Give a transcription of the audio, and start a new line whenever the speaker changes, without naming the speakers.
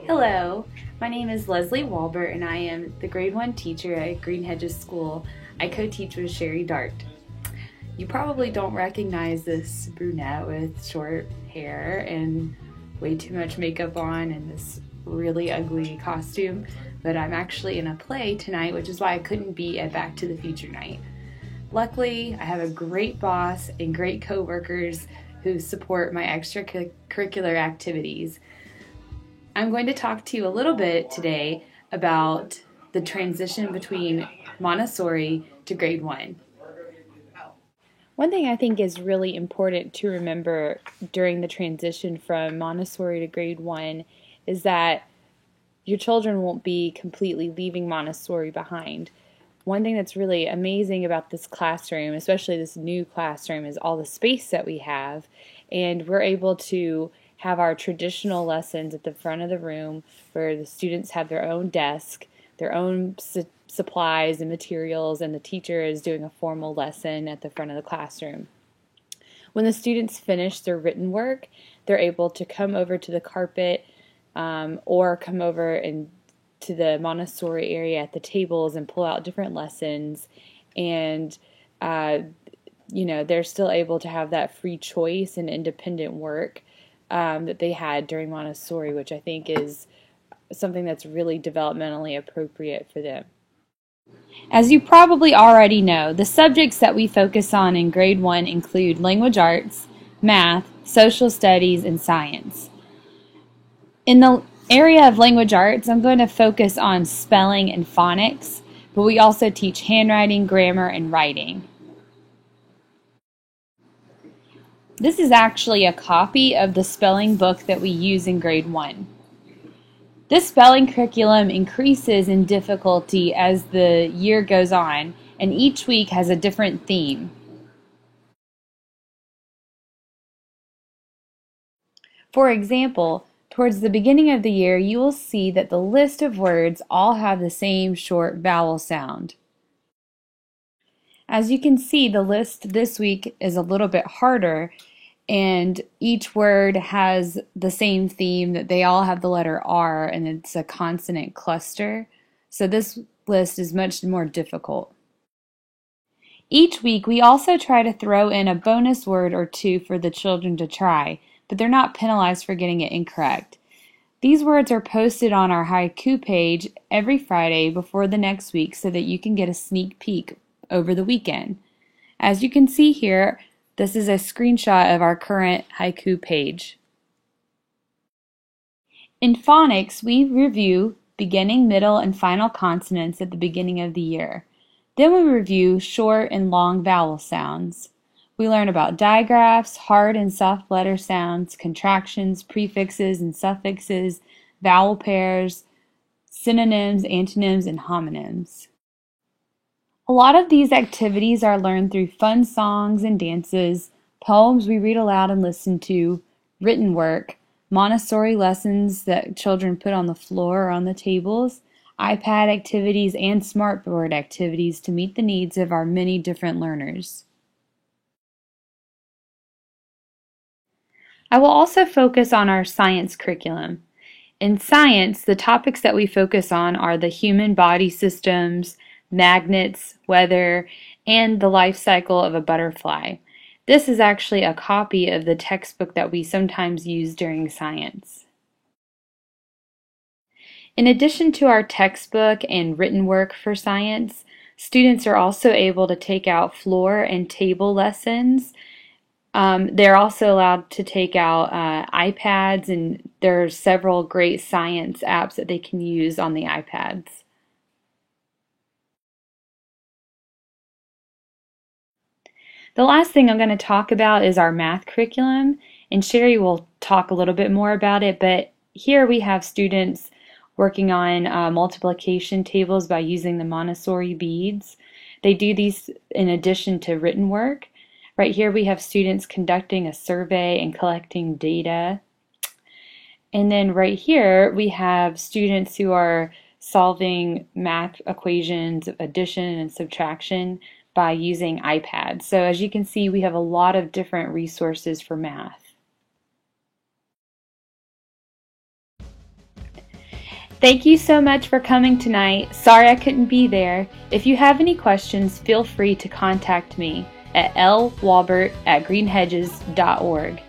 Hello, my name is Leslie Walbert and I am the grade 1 teacher at Green Hedges School. I co-teach with Sherry Dart. You probably don't recognize this brunette with short hair and way too much makeup on and this really ugly costume, but I'm actually in a play tonight, which is why I couldn't be at Back to the Future night. Luckily, I have a great boss and great co-workers who support my extracurricular activities. I'm going to talk to you a little bit today about the transition between Montessori to grade 1. One thing I think is really important to remember during the transition from Montessori to grade 1 is that your children won't be completely leaving Montessori behind. One thing that's really amazing about this classroom, especially this new classroom, is all the space that we have, and we're able to have our traditional lessons at the front of the room where the students have their own desk, their own supplies and materials, and the teacher is doing a formal lesson at the front of the classroom. When the students finish their written work, they're able to come over to the carpet or come over and to the Montessori area at the tables and pull out different lessons, and they're still able to have that free choice and independent work that they had during Montessori, which I think is something that's really developmentally appropriate for them. As you probably already know, the subjects that we focus on in grade 1 include language arts, math, social studies, and science. In the area of language arts, I'm going to focus on spelling and phonics, but we also teach handwriting, grammar, and writing. This is actually a copy of the spelling book that we use in grade 1. This spelling curriculum increases in difficulty as the year goes on, and each week has a different theme. For example, towards the beginning of the year, you will see that the list of words all have the same short vowel sound. As you can see, the list this week is a little bit harder, and each word has the same theme, that they all have the letter R, and it's a consonant cluster. So this list is much more difficult. Each week, we also try to throw in a bonus word or two for the children to try, but they're not penalized for getting it incorrect. These words are posted on our haiku page every Friday before the next week so that you can get a sneak peek over the weekend. As you can see here, this is a screenshot of our current haiku page. In phonics, we review beginning, middle, and final consonants at the beginning of the year. Then we review short and long vowel sounds. We learn about digraphs, hard and soft letter sounds, contractions, prefixes and suffixes, vowel pairs, synonyms, antonyms, and homonyms. A lot of these activities are learned through fun songs and dances, poems we read aloud and listen to, written work, Montessori lessons that children put on the floor or on the tables, iPad activities, and smartboard activities to meet the needs of our many different learners. I will also focus on our science curriculum. In science, the topics that we focus on are the human body systems, magnets, weather, and the life cycle of a butterfly. This is actually a copy of the textbook that we sometimes use during science. In addition to our textbook and written work for science, students are also able to take out floor and table lessons. They're also allowed to take out iPads, and there are several great science apps that they can use on the iPads. The last thing I'm going to talk about is our math curriculum, and Sherry will talk a little bit more about it, but here we have students working on multiplication tables by using the Montessori beads. They do these in addition to written work. Right here we have students conducting a survey and collecting data. And then right here we have students who are solving math equations of addition and subtraction by using iPads. So as you can see, we have a lot of different resources for math. Thank you so much for coming tonight. Sorry I couldn't be there. If you have any questions, feel free to contact me at lwalbert@greenhedges.org.